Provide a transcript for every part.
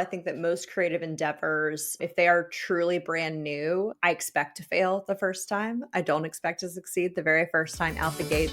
I think that most creative endeavors, if they are truly brand new, I expect to fail the first time. I don't expect to succeed the very first time out the gate.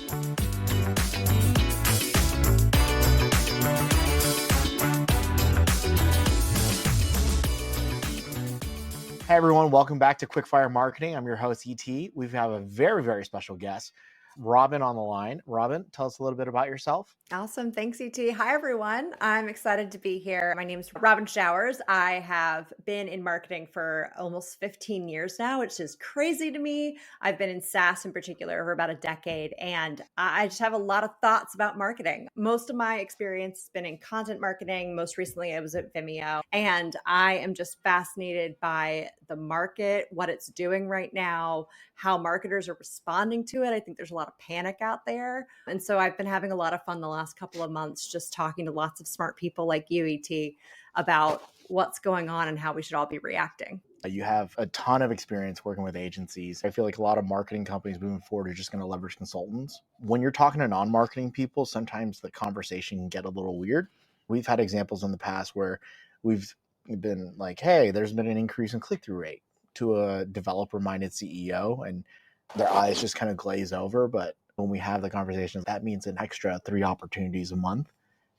Hey everyone, welcome back to Quickfire Marketing. I'm your host, ET. We have a very, very special guest, Robyn, on the line. Robyn, tell us a little bit about yourself. Awesome. Thanks, ET. Hi, everyone. I'm excited to be here. My name is Robyn Showers. I have been in marketing for almost 15 years now, which is crazy to me. I've been in SaaS in particular for about a decade, and I just have a lot of thoughts about marketing. Most of my experience has been in content marketing. Most recently, I was at Vimeo, and I am just fascinated by the market, what it's doing right now, how marketers are responding to it. I think there's a lot of panic out there. And so I've been having a lot of fun the last couple of months just talking to lots of smart people like you, ET, about what's going on and how we should all be reacting. You have a ton of experience working with agencies. I feel like a lot of marketing companies moving forward are just going to leverage consultants. When you're talking to non-marketing people, sometimes the conversation can get a little weird. We've had examples in the past where we've been like, hey, there's been an increase in click-through rate to a developer-minded CEO, and their eyes just kind of glaze over. But when we have the conversations, that means an extra 3 opportunities a month,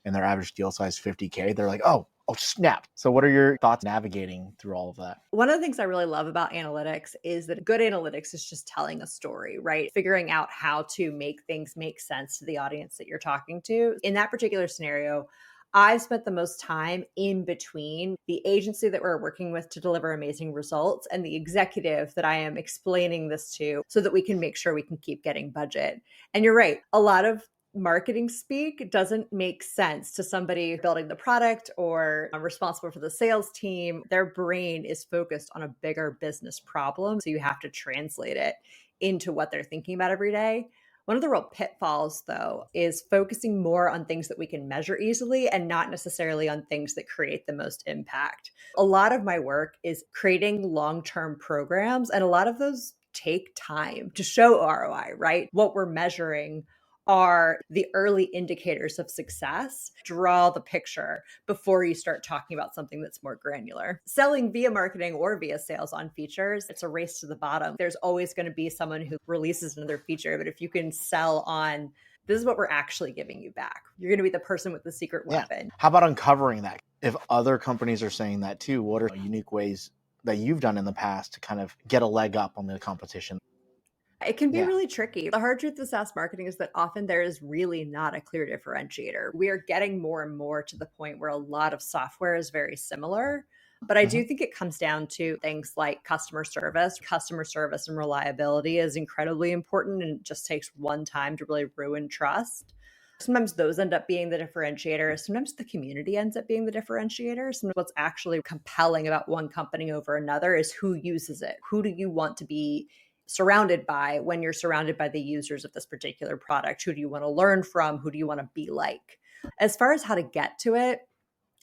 and their average deal size $50K. They're like, oh, snap. So what are your thoughts navigating through all of that? One of the things I really love about analytics is that good analytics is just telling a story, right? Figuring out how to make things make sense to the audience that you're talking to. In that particular scenario, I've spent the most time in between the agency that we're working with to deliver amazing results and the executive that I am explaining this to so that we can make sure we can keep getting budget. And you're right, a lot of marketing speak doesn't make sense to somebody building the product or responsible for the sales team. Their brain is focused on a bigger business problem. So you have to translate it into what they're thinking about every day. One of the real pitfalls, though, is focusing more on things that we can measure easily and not necessarily on things that create the most impact. A lot of my work is creating long-term programs, and a lot of those take time to show ROI, right? What we're measuring are the early indicators of success. Draw the picture before you start talking about something that's more granular. Selling via marketing or via sales on features, it's a race to the bottom. There's always going to be someone who releases another feature, but if you can sell on, this is what we're actually giving you back, you're going to be the person with the secret weapon. Yeah. How about uncovering that? If other companies are saying that too, what are unique ways that you've done in the past to kind of get a leg up on the competition? It can be really tricky. The hard truth with SaaS marketing is that often there is really not a clear differentiator. We are getting more and more to the point where a lot of software is very similar. But I do think it comes down to things like customer service. Customer service and reliability is incredibly important, and it just takes one time to really ruin trust. Sometimes those end up being the differentiator. Sometimes the community ends up being the differentiator. So what's actually compelling about one company over another is who uses it. Who do you want to be surrounded by when you're surrounded by the users of this particular product? Who do you want to learn from? Who do you want to be like? As far as how to get to it,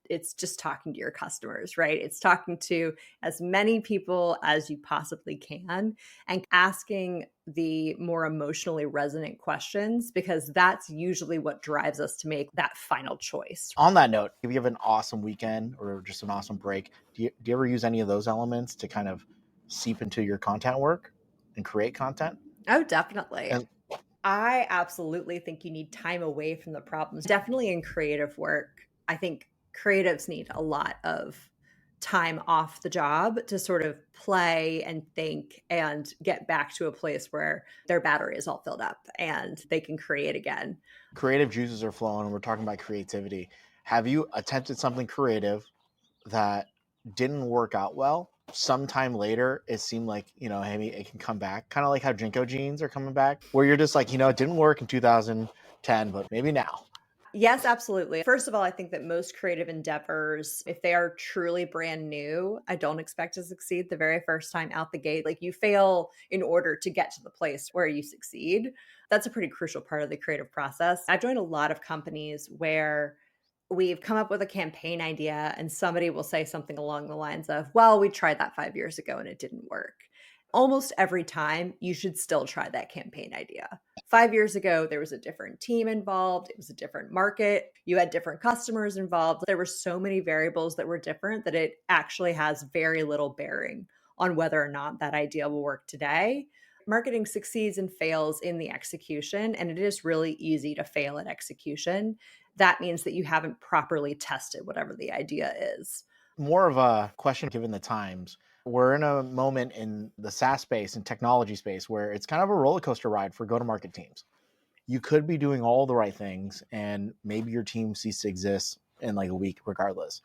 it's just talking to your customers, right? It's talking to as many people as you possibly can and asking the more emotionally resonant questions, because that's usually what drives us to make that final choice. On that note, if you have an awesome weekend or just an awesome break, do you ever use any of those elements to kind of seep into your content work and create content? Oh, definitely. I absolutely think you need time away from the problems. Definitely in creative work, I think creatives need a lot of time off the job to sort of play and think and get back to a place where their battery is all filled up and they can create again. Creative juices are flowing, and we're talking about creativity. Have you attempted something creative that didn't work out well? Sometime later, it seemed like, maybe it can come back. Kind of like how JNCO jeans are coming back, where you're just like, it didn't work in 2010, but maybe now. Yes, absolutely. First of all, I think that most creative endeavors, if they are truly brand new, I don't expect to succeed the very first time out the gate. Like, you fail in order to get to the place where you succeed. That's a pretty crucial part of the creative process. I've joined a lot of companies where we've come up with a campaign idea and somebody will say something along the lines of, well, we tried that 5 years ago and it didn't work. almost every time you should still try that campaign idea. 5 years ago, there was a different team involved. It was a different market. You had different customers involved. There were so many variables that were different that it actually has very little bearing on whether or not that idea will work today. Marketing succeeds and fails in the execution, and it is really easy to fail at execution. That means that you haven't properly tested whatever the idea is. More of a question given the times. We're in a moment in the SaaS space and technology space where it's kind of a roller coaster ride for go-to-market teams. You could be doing all the right things and maybe your team ceases to exist in like a week regardless.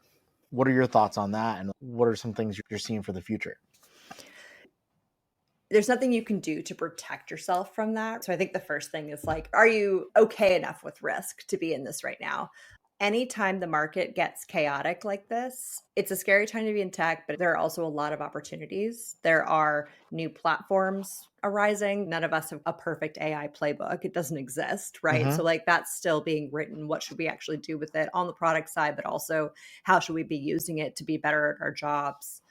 What are your thoughts on that? And what are some things you're seeing for the future? There's nothing you can do to protect yourself from that. So I think the first thing is like, are you okay enough with risk to be in this right now? Anytime the market gets chaotic like this, it's a scary time to be in tech, but there are also a lot of opportunities. There are new platforms arising. None of us have a perfect AI playbook. It doesn't exist, right? Mm-hmm. So like that's still being written. What should we actually do with it on the product side, but also how should we be using it to be better at our jobs?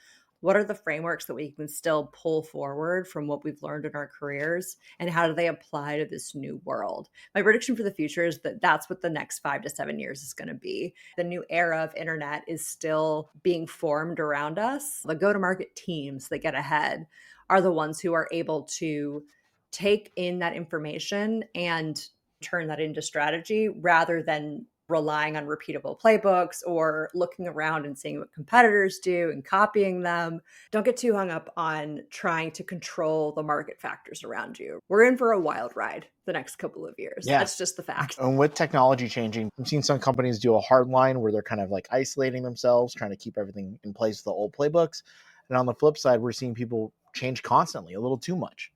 What are the frameworks that we can still pull forward from what we've learned in our careers, and how do they apply to this new world? My prediction for the future is that that's what the next 5 to 7 years is going to be. The new era of internet is still being formed around us. The go-to-market teams that get ahead are the ones who are able to take in that information and turn that into strategy rather than relying on repeatable playbooks or looking around and seeing what competitors do and copying them. Don't get too hung up on trying to control the market factors around you. We're in for a wild ride the next couple of years. Yeah. That's just the fact. And with technology changing, I've seen some companies do a hard line where they're kind of like isolating themselves, trying to keep everything in place with the old playbooks. And on the flip side, we're seeing people change constantly, a little too much.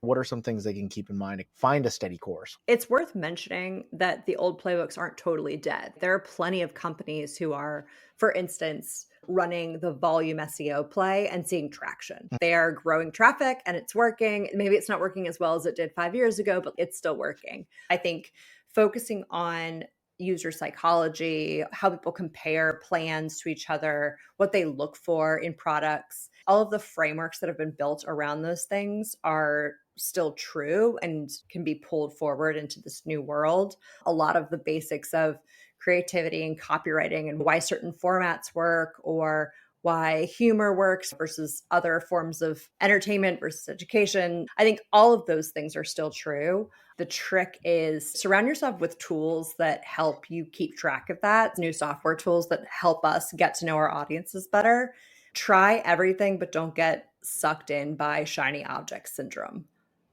What are some things they can keep in mind to find a steady course? It's worth mentioning that the old playbooks aren't totally dead. There are plenty of companies who are, for instance, running the volume SEO play and seeing traction. They are growing traffic and it's working. Maybe it's not working as well as it did 5 years ago, but it's still working. I think focusing on user psychology, how people compare plans to each other, what they look for in products, all of the frameworks that have been built around those things are still true and can be pulled forward into this new world. A lot of the basics of creativity and copywriting and why certain formats work or why humor works versus other forms of entertainment versus education. I think all of those things are still true. The trick is surround yourself with tools that help you keep track of that, new software tools that help us get to know our audiences better. Try everything, but don't get sucked in by shiny object syndrome.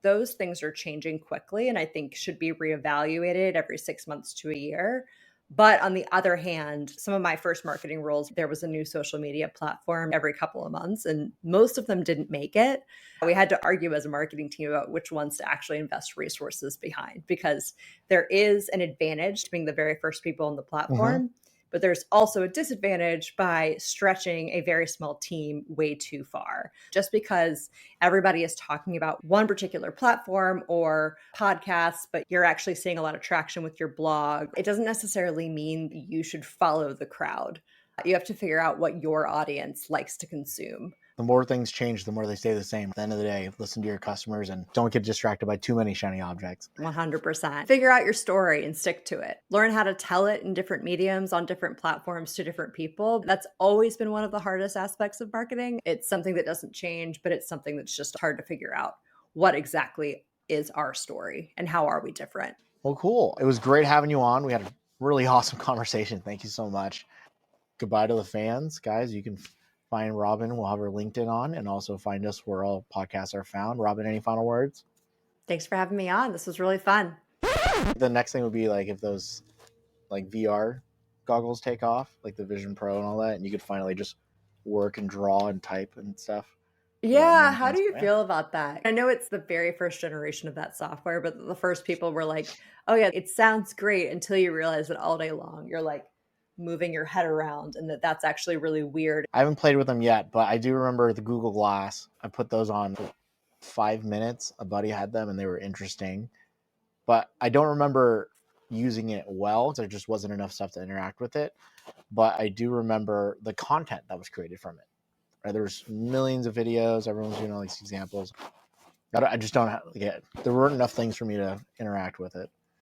Those things are changing quickly and I think should be reevaluated every 6 months to a year. But on the other hand, some of my first marketing roles, there was a new social media platform every couple of months, and most of them didn't make it. We had to argue as a marketing team about which ones to actually invest resources behind, because there is an advantage to being the very first people on the platform. But there's also a disadvantage by stretching a very small team way too far. Just because everybody is talking about one particular platform or podcasts, but you're actually seeing a lot of traction with your blog, it doesn't necessarily mean you should follow the crowd. You have to figure out what your audience likes to consume. The more things change, the more they stay the same. At the end of the day, listen to your customers and don't get distracted by too many shiny objects. 100%. Figure out your story and stick to it. Learn how to tell it in different mediums, on different platforms to different people. That's always been one of the hardest aspects of marketing. It's something that doesn't change, but it's something that's just hard to figure out. What exactly is our story and how are we different? Well, cool. It was great having you on. We had a really awesome conversation. Thank you so much. Goodbye to the fans. Guys, you can find Robyn. We'll have her LinkedIn on, and also find us where all podcasts are found. Robyn, any final words? Thanks for having me on. This was really fun. The next thing would be like if those like VR goggles take off, like the Vision Pro and all that, and you could finally just work and draw and type and stuff. Yeah, how do you feel about that? I know it's the very first generation of that software, but the first people were like, oh yeah, it sounds great, until you realize that all day long you're like moving your head around and that's actually really weird. I haven't played with them yet, but I do remember the Google Glass. I put those on for 5 minutes. A buddy had them and they were interesting, but I don't remember using it well because there just wasn't enough stuff to interact with it. But I do remember the content that was created from it. right? There's millions of videos. Everyone's doing all these examples. I just don't have, there weren't enough things for me to interact with it.